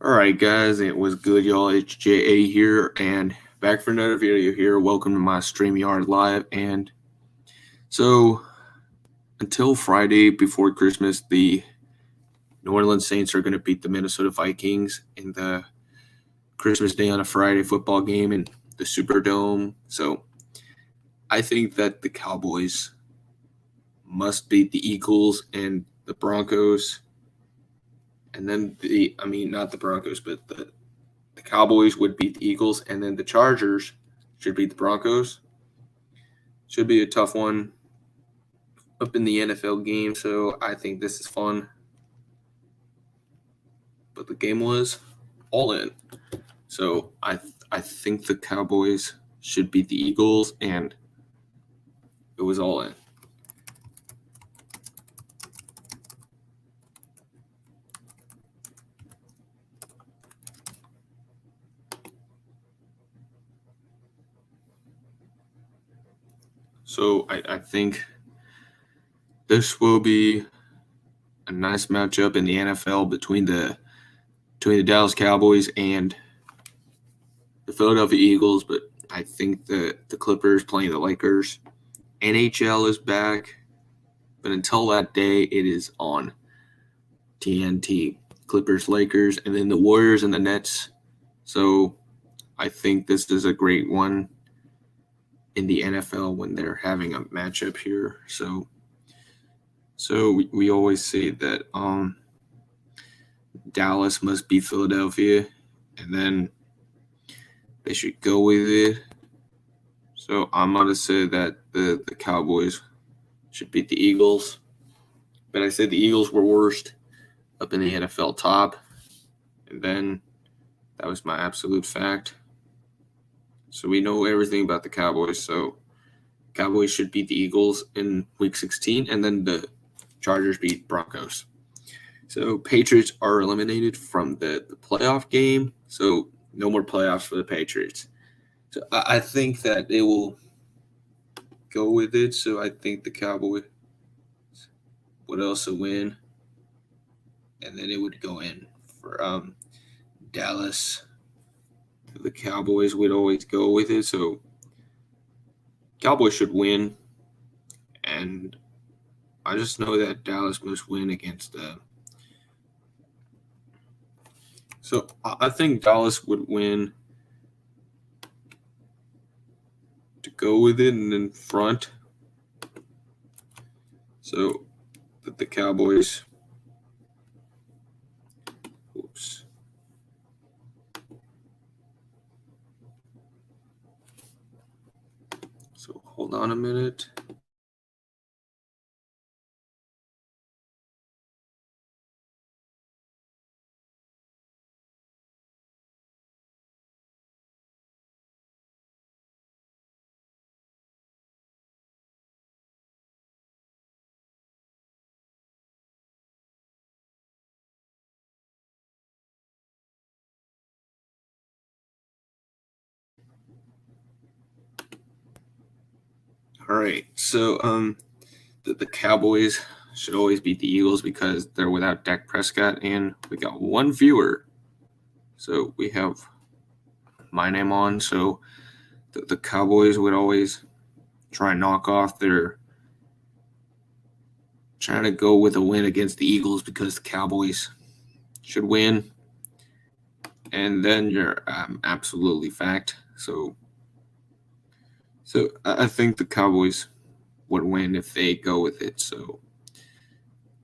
All right, guys, it was good, y'all. It's JA here, and back for another video here. Welcome to my StreamYard Live. And so, until Friday before Christmas, the New Orleans Saints are going to beat the Minnesota Vikings in the Christmas Day on a Friday football game in the Superdome. So, I think that the Cowboys must beat the Eagles and the Broncos. And then not the Broncos, but the Cowboys would beat the Eagles, and then the Chargers should beat the Broncos. Should be a tough one up in the NFL game, so I think this is fun. But the game was all in. So I think the Cowboys should beat the Eagles, and it was all in. So I think this will be a nice matchup in the NFL between the Dallas Cowboys and the Philadelphia Eagles, but I think the Clippers playing the Lakers. NHL is back, but until that day, it is on TNT. Clippers, Lakers, and then the Warriors and the Nets. So I think this is a great one in the NFL when they're having a matchup here. So we always say that Dallas must beat Philadelphia, and then they should go with it. So I'm going to say that the Cowboys should beat the Eagles. But I said the Eagles were worst up in the NFL top. And then that was my absolute fact. So we know everything about the Cowboys. So Cowboys should beat the Eagles in Week 16, and then the Chargers beat Broncos. So Patriots are eliminated from the playoff game. So no more playoffs for the Patriots. So I think that they will go with it. So I think the Cowboys would also win. And then it would go in for Dallas. The Cowboys would always go with it. So Cowboys should win. And I just know that Dallas must win against them. So I think Dallas would win to go with it and in front. So that the Cowboys. Oops. So hold on a minute. All right. So the Cowboys should always beat the Eagles because they're without Dak Prescott, and we got one viewer. So we have my name on. So the Cowboys would always try and knock off their trying to go with a win against the Eagles because the Cowboys should win. And then you're absolutely fact. So I think the Cowboys would win if they go with it. So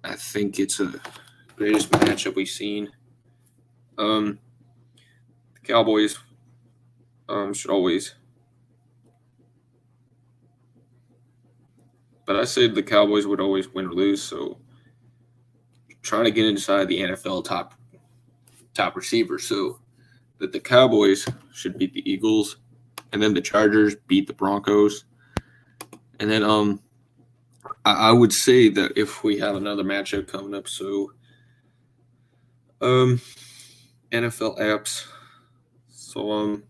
I think it's a greatest matchup we've seen. The Cowboys should always, but I said the Cowboys would always win or lose. So trying to get inside the NFL top receiver. So that the Cowboys should beat the Eagles, and then the Chargers beat the Broncos, and then I would say that if we have another matchup coming up, so NFL apps, so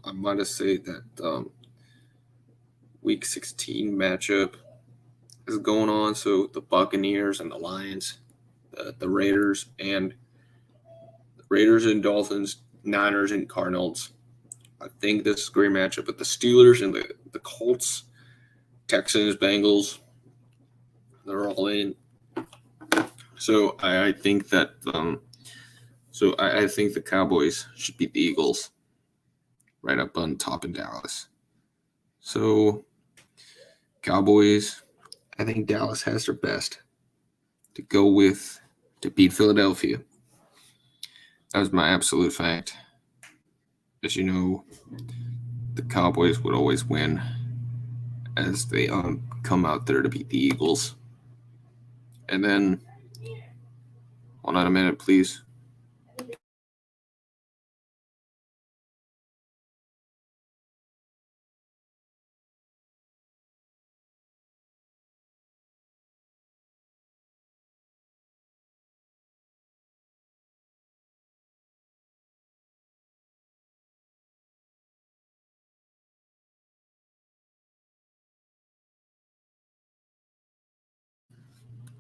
I might have say that Week 16 matchup is going on. So the Buccaneers and the Lions. the Raiders and Dolphins, Niners and Cardinals. I think this is a great matchup with the Steelers and the Colts, Texans, Bengals. They're all in. So I think that I think the Cowboys should beat the Eagles right up on top in Dallas. So Cowboys, I think Dallas has their best to go with to beat Philadelphia. That was my absolute fact. As you know, the Cowboys would always win as they come out there to beat the Eagles. And then, hold on a minute, please.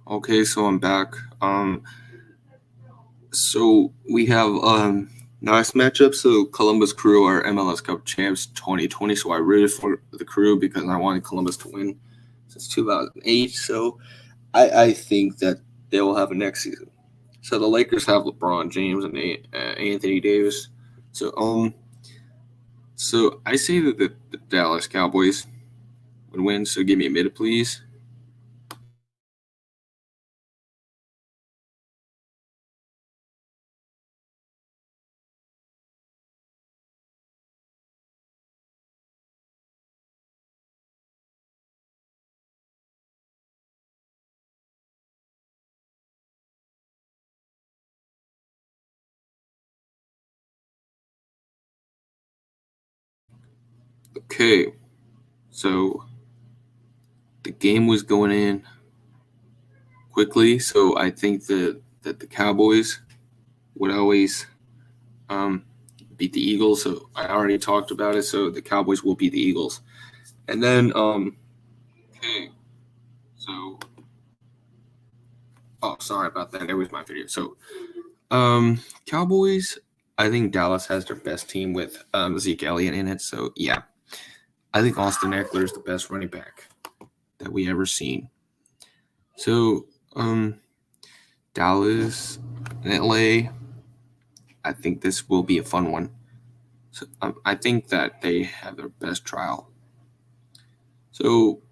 Okay, so I'm back. So we have nice matchup. So Columbus Crew are MLS Cup champs 2020. So I rooted for the Crew because I wanted Columbus to win since 2008. So I think that they will have a next season. So the Lakers have LeBron James and Anthony Davis. So so I say that the Dallas Cowboys would win. So give me a minute, please. Okay, so the game was going in quickly, so I think that the Cowboys would always beat the Eagles. So I already talked about it. So the Cowboys will beat the Eagles, and then okay, so oh sorry about that. It was my video. So Cowboys. I think Dallas has their best team with Zeke Elliott in it. So yeah, I think Austin Eckler is the best running back that we ever seen. So Dallas and LA. I think this will be a fun one. So, I think that they have their best trial. So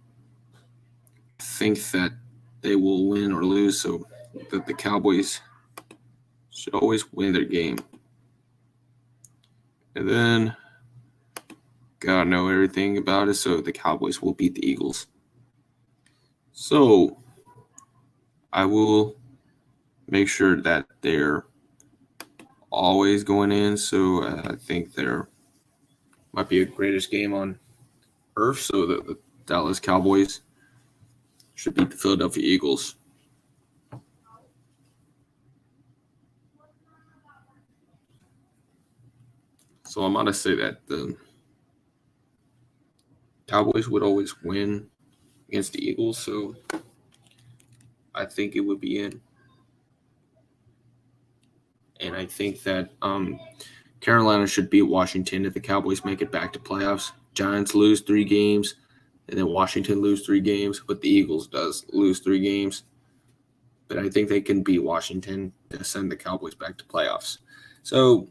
I think that they will win or lose. So that the Cowboys should always win their game. And then gotta know everything about it. So the Cowboys will beat the Eagles. So I will make sure that they're always going in. So I think there might be a greatest game on earth. So the Dallas Cowboys should beat the Philadelphia Eagles. So I'm gonna say that the Cowboys would always win against the Eagles. So I think it would be in. And I think that Carolina should beat Washington if the Cowboys make it back to playoffs. Giants lose 3 games, and then Washington lose 3 games, but the Eagles does lose 3 games. But I think they can beat Washington to send the Cowboys back to playoffs. So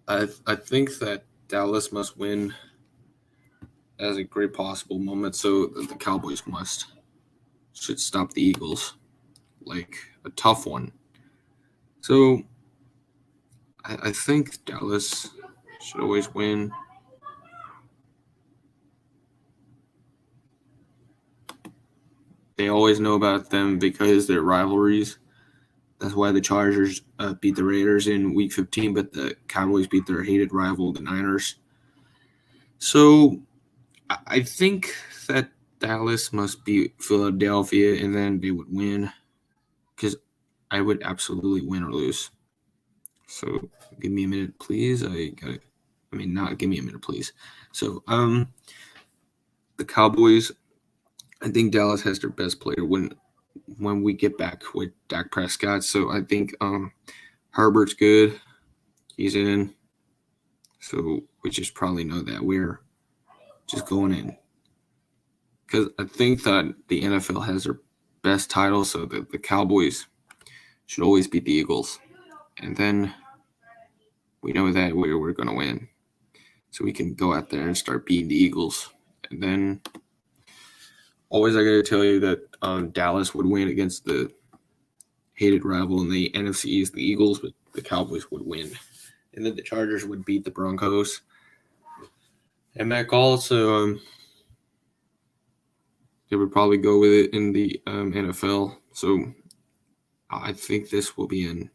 I think that Dallas must win as a great possible moment. So the Cowboys should stop the Eagles, like a tough one. So I think Dallas should always win. They always know about them because they're rivalries. That's why the Chargers beat the Raiders in Week 15, but the Cowboys beat their hated rival, the Niners. So I think that Dallas must beat Philadelphia, and then they would win because I would absolutely win or lose. So give me a minute, please. Not give me a minute, please. So the Cowboys, I think Dallas has their best player win when we get back with Dak Prescott. So I think Herbert's good. He's in. So we just probably know that we're just going in. Because I think that the NFL has their best title, so the Cowboys should always beat the Eagles. And then we know that we're going to win. So we can go out there and start beating the Eagles. And then always I got to tell you that Dallas would win against the hated rival in the NFC East, the Eagles, but the Cowboys would win. And then the Chargers would beat the Broncos. And Mac also, they would probably go with it in the NFL. So I think this will be in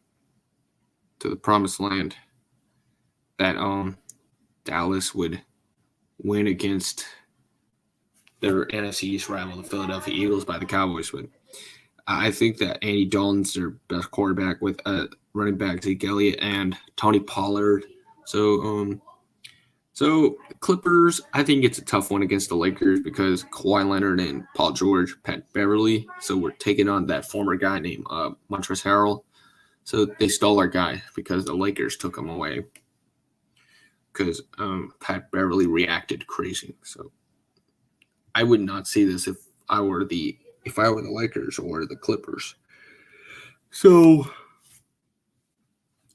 to the promised land that Dallas would win against their NFC East rival, the Philadelphia Eagles, by the Cowboys. But I think that Andy Dalton's their best quarterback with running back Zeke Elliott and Tony Pollard. So Clippers, I think it's a tough one against the Lakers because Kawhi Leonard and Paul George, Pat Beverly. So we're taking on that former guy named Montrezl Harrell. So they stole our guy because the Lakers took him away because Pat Beverly reacted crazy. So I would not see this if I were the Lakers or the Clippers. So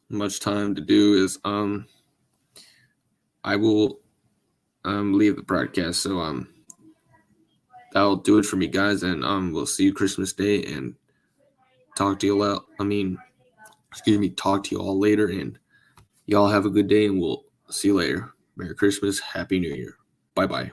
much time to do is I will leave the broadcast. So that'll do it for me, guys, and we'll see you Christmas Day and talk to you talk to you all later, and y'all have a good day, and we'll see you later. Merry Christmas, Happy New Year. Bye-bye.